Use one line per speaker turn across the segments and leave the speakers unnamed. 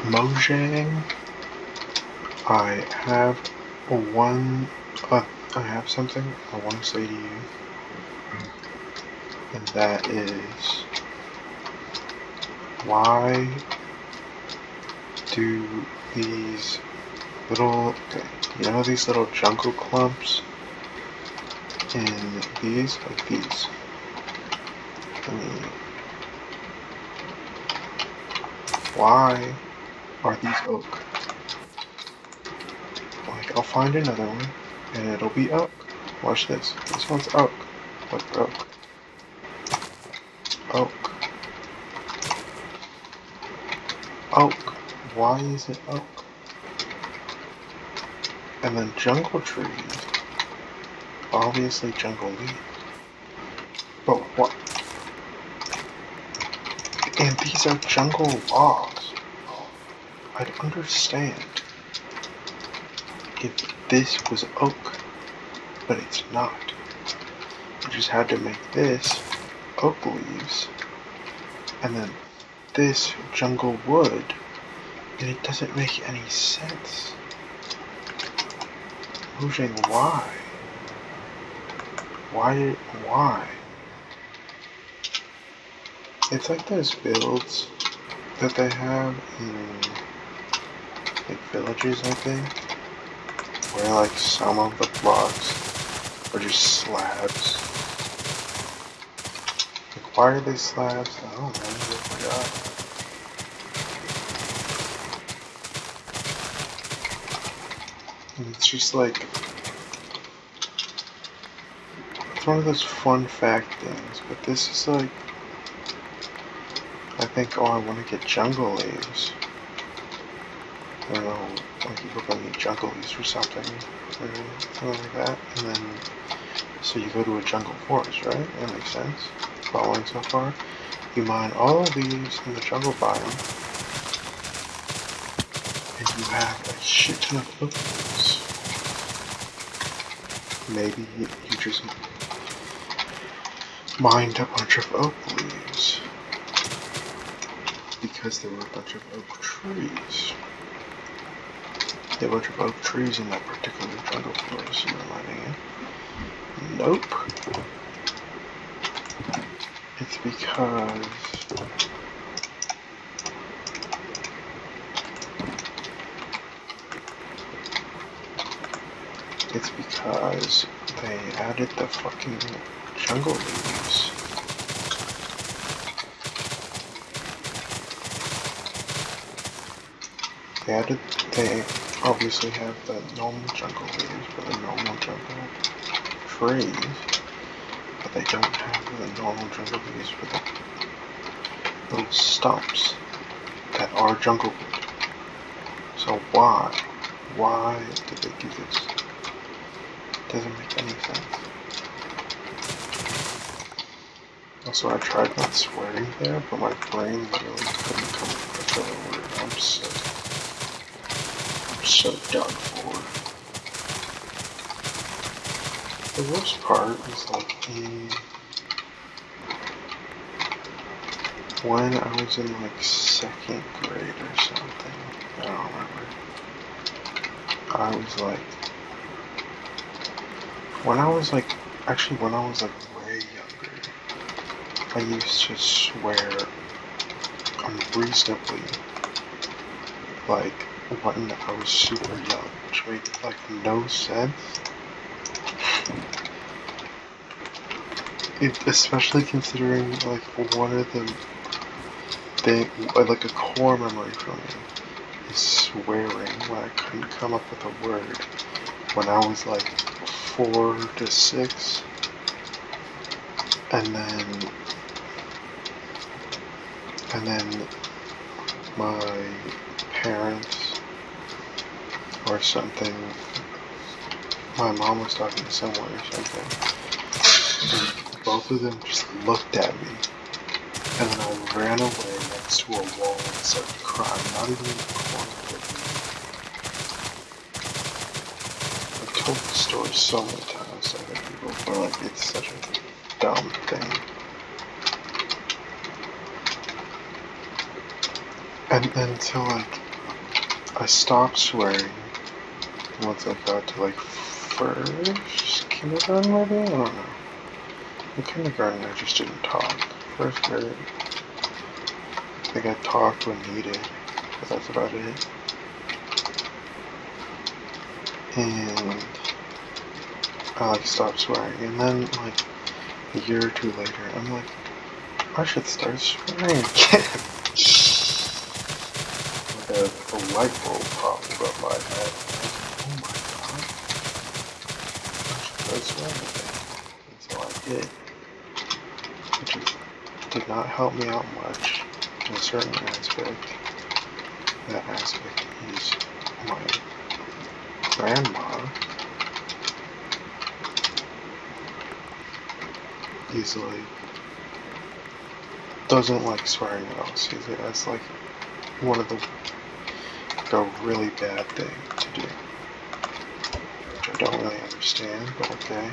Mojang, I have I have something I want to say to you, and that is, why do these little, these little jungle clumps in these, like these? I mean, why are these oak? Like, I'll find another one, and it'll be oak. Watch this. This one's oak. Look, oak. Oak. Oak. Why is it oak? And then jungle trees. Obviously jungle leaves. But what? And these are jungle logs. I'd understand if this was oak, but it's not. You just had to make this oak leaves, and then this jungle wood, and it doesn't make any sense. Mojang, why? Why? It's like those builds that they have in, like, villages, I think, where, like, some of the blocks are just slabs. Like, why are they slabs? I don't know, I forgot. And it's just like, it's one of those fun fact things, but this is like, I think, oh, I want to get jungle leaves. I don't know, like, you go need jungle leaves for something, or something like that, and then, so you go to a jungle forest, right? That makes sense. Following so far. You mine all the leaves in the jungle biome, and you have a shit ton of oak leaves. Maybe you just mined a bunch of oak leaves because there were a bunch of oak trees. There were a bunch of oak trees in that particular jungle forest, and you're mining it. Nope. It's because they added the fucking jungle leaves. They obviously have the normal jungle leaves for the normal jungle trees, but they don't have the normal jungle leaves for the little stumps that are jungle wood. So why did they do this? It doesn't make any sense. Also, I tried not swearing there, but my brain literally couldn't come up with a word. I'm so done for. The worst part is, like, when I was in, like, 2nd grade or something, I don't remember. I was like, when I was like way younger, I used to swear unreasonably, like, when I was super young, which made, like, no sense. Especially considering, like, one of them, like, a core memory for me is swearing when I couldn't come up with a word when I was, like, 4 to 6, and then my parents or something, my mom was talking to someone or something, and both of them just looked at me, and then I ran away next to a wall and started crying, not even in the corner of the room. I've told the story so many times to other people, but, like, it's such a dumb thing. And then, so, like, I stopped swearing once I got to like first kindergarten maybe? I don't know. In kindergarten I just didn't talk. First grade, I think I talked when needed, but that's about it. And I like stopped swearing, and then like a year or two later, I'm like, I should start swearing again. Like a light bulb popped above my head. Oh my god, I should start swearing again. And so I did, which did not help me out much in a certain aspect. That aspect is my grandma is like, doesn't like swearing at all. Sees it as like one of the, like a really bad thing to do. Which I don't really understand, but okay.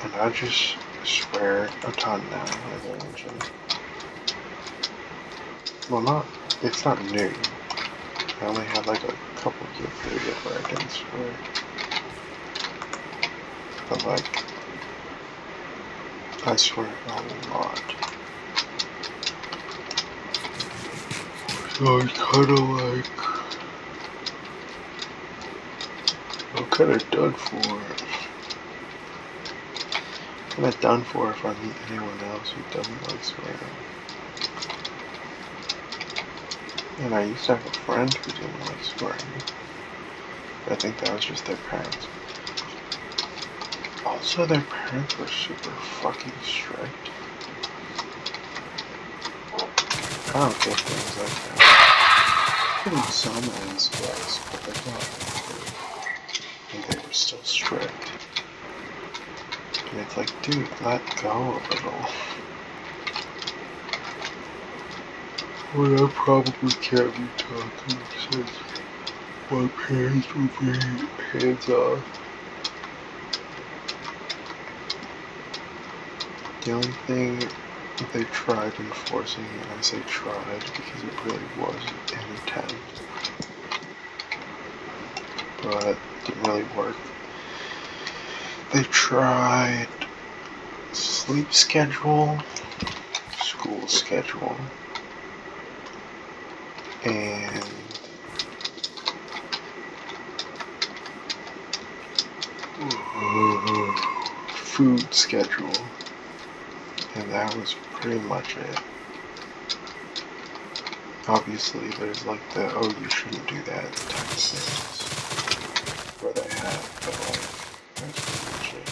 And I just swear a ton now, as I mentioned. Well, it's not new. I only had like a couple year period where I didn't swear. But like, I swear a lot. So it's kinda like, I'm kinda done for. Kinda done for if I meet anyone else who doesn't like swearing. And I used to have a friend who didn't like swearing. But I think that was just their parents. Also, their parents were super fucking strict. I don't get things like that. In some aspects, but they're not. And they were still strict. And it's like, dude, let go a little. Well, I probably can't be talking since my parents were very hands off. The only thing they tried enforcing, and I say tried because it really was an attempt, but it didn't really work. They tried sleep schedule, school schedule, and food schedule, and that was pretty much it. Obviously, there's like the, oh, you shouldn't do that type of things where they have, but like, that's pretty much it.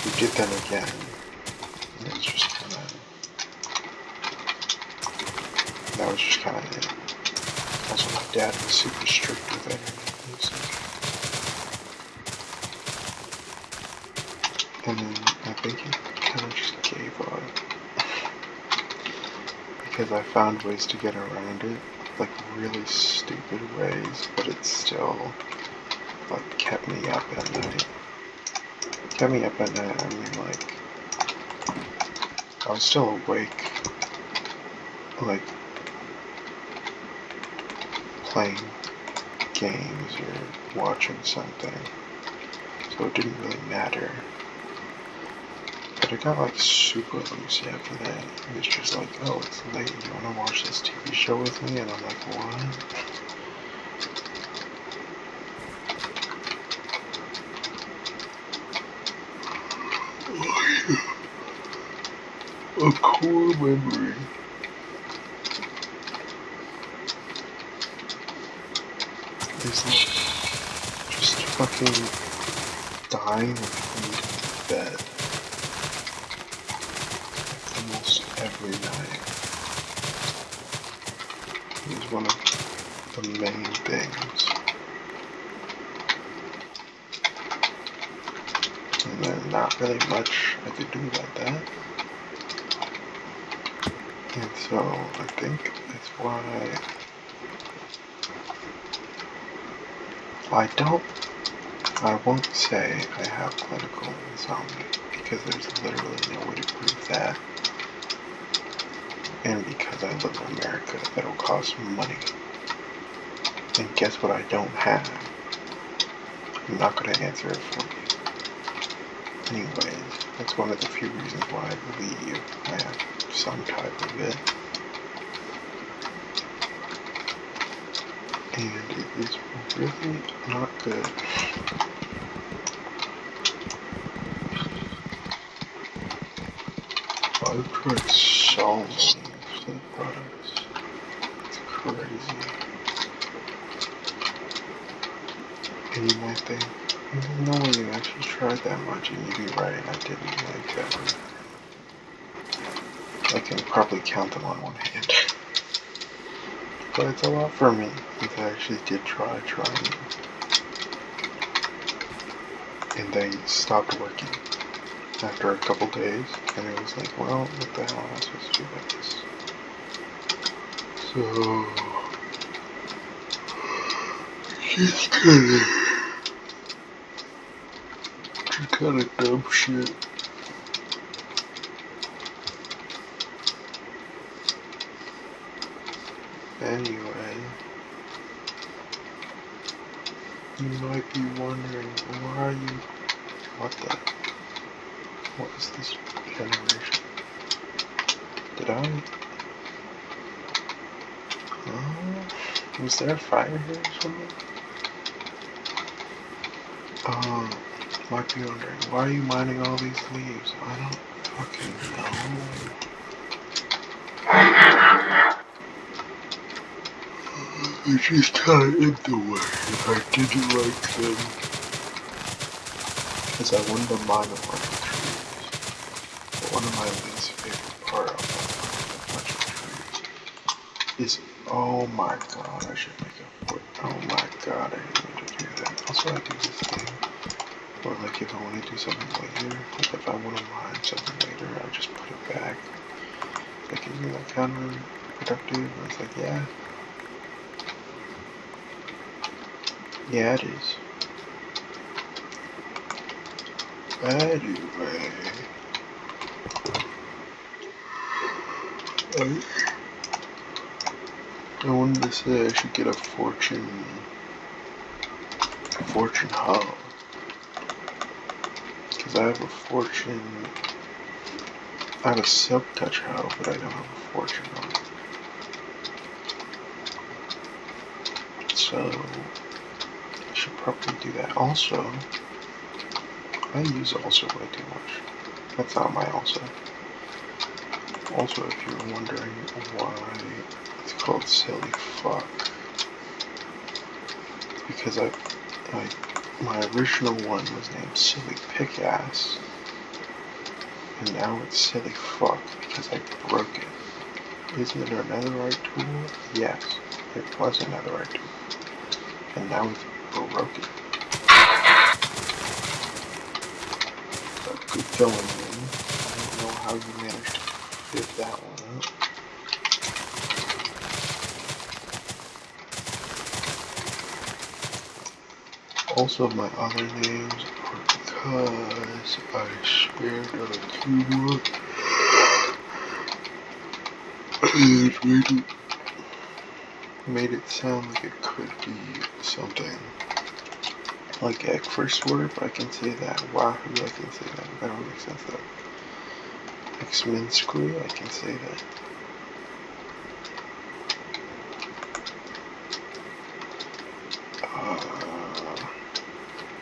We did them again, and it was just kinda, that was just kinda it. Also, my dad was super strict with everything, so. And then I think he kinda just gave up. Because I found ways to get around it, like really stupid ways, but it still like kept me up at night. Kept me up at night, I mean like, I was still awake, like playing games or watching something, so it didn't really matter. But it got like super loosey after that. It was just like, oh, it's late, you wanna watch this TV show with me? And I'm like, what? A core memory is like just fucking dying of heat in bed almost every night. It was one of the main things. And then not really much I could do about that. And so I think that's why I won't say I have clinical insomnia, because there's literally no way to prove that. And because I live in America, it'll cost money. And guess what I don't have? I'm not going to answer it for you. Anyways, that's one of the few reasons why I believe I have some type of it. And it is really not good. I've tried so many sleep products. It's crazy. And you might think, there's no way you actually tried that much, and you'd be right, I didn't like that. I can probably count them on one hand. But it's a lot for me, since I actually did trying them. And they stopped working after a couple days, and it was like, well, what the hell am I supposed to do about this? So, just kind of dumb shit. Anyway, you might be wondering, why are you, what is this generation? Did I, was there a fire here or something? Might be wondering, why are you mining all these leaves? I don't fucking know. It's just kind of in the way. I didn't like them. Because I wanted to mine a bunch of trees. But one of my least favorite part of mining a bunch of trees is, oh my god, I should make a fort. Oh my god, I didn't mean to do that. Also, I do this thing. Or like if I want to do something later, like if I want to mine something later, I just put it back. Like, isn't that kind of productive? And it's like, yeah. Yeah, it is. Anyway. I wanted to say I should get a fortune hub. Because I have a fortune, I have a silk touch hoe, but I don't have a fortune hub. So, I should probably do that. Also, I use also way too much. That's not my also. Also, if you're wondering why it's called Silly Fuck, it's because my original one was named Silly Pickass, and now it's Silly Fuck because I broke it. Isn't it a netherite tool? Yes, it was a netherite tool, and now it's broken. But good going, man. I don't know how you managed to fit that one up. Also, my other names are because I spared on a keyboard and made it sound like it could be something like Egg First Word, but I can say that. Wahoo, I can say that. That don't make sense though. X-Men Squee, I can say that.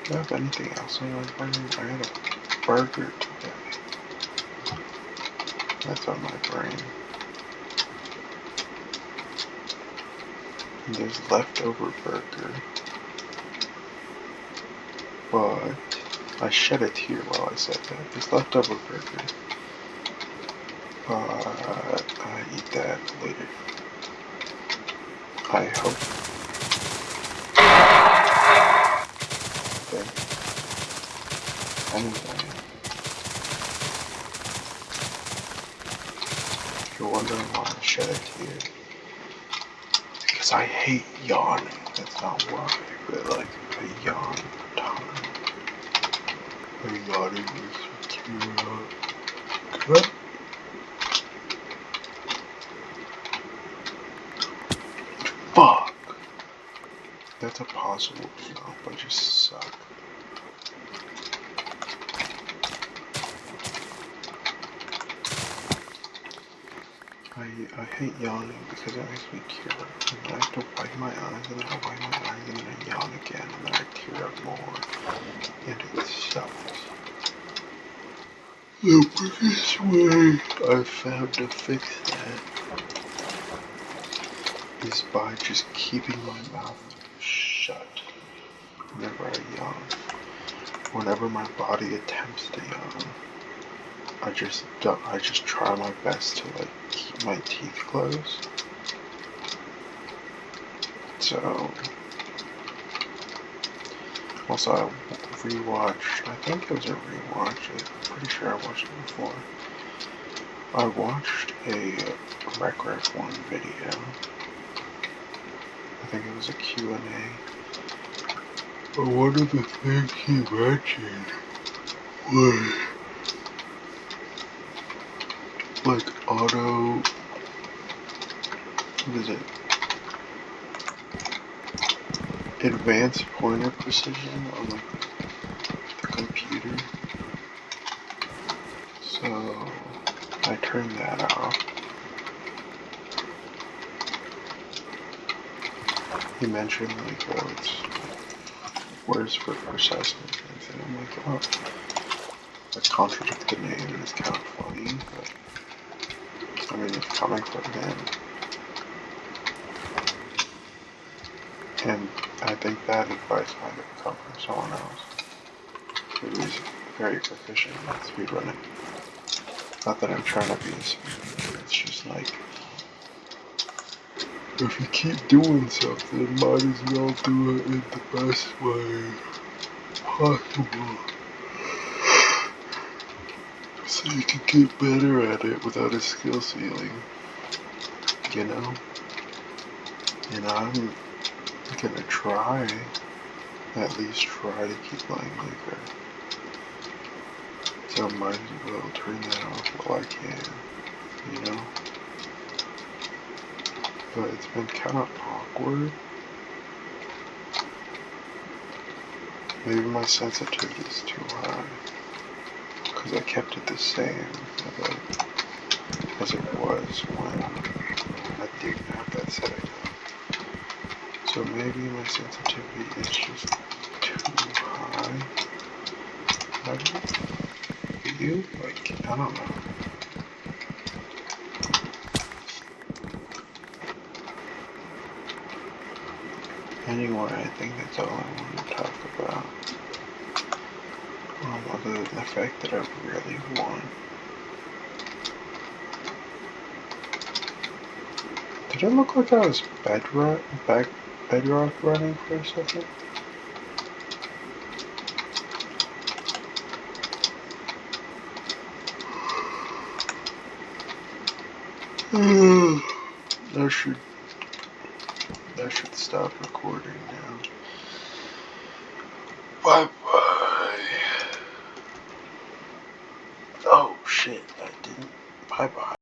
Do I have anything else on my brain? I had a burger today. That's on my brain. And there's leftover burger. But I shed a tear while I said that. There's leftover burger. But I eat that later. I hope. Okay. Anyway. If you're wondering why I shed a tear, because I hate yawning. That's not why, but like I yawn a ton. I'm yawning this tear up. that's a possible jump. I just suck. I hate yawning because it makes me tear up. And then I have to wipe my eyes, and then I wipe my eyes, and then I yawn again, and then I tear up more. And it sucks. The biggest way I've found to fix that is by just keeping my mouth shut whenever I yawn. Whenever my body attempts to yawn, I just try my best to like keep my teeth closed. So also I rewatched, I think it was a rewatch, I'm pretty sure I watched it before. I watched a RecRef1 video. I think it was a Q&A. But one of the things he mentioned was like auto, what is it? Advanced pointer precision on like the computer. So I turned that off. He mentioned like, oh, it's worse for processing things, and I'm like, oh, that contradicts the name, and it's kind of funny, but I mean, it's coming from him. And I think that advice might have come from someone else who is very proficient at speedrunning. Not that I'm trying to be a speedrunner, it's just like, if you keep doing something, might as well do it in the best way possible. So you can get better at it without a skill ceiling. You know? And I'm gonna try, at least try to keep playing like that. So I might as well turn that off while I can, you know? But it's been kind of awkward. Maybe my sensitivity is too high, because I kept it the same as it was when I didn't have that setting up. So maybe my sensitivity is just too high. Maybe? You? Like, I don't know. Anyway, I think that's all I want to talk about. Other than the fact that I really won. Did it look like I was bedrock running for a second? I should stop recording now. Bye bye. Oh shit, I didn't. Bye bye.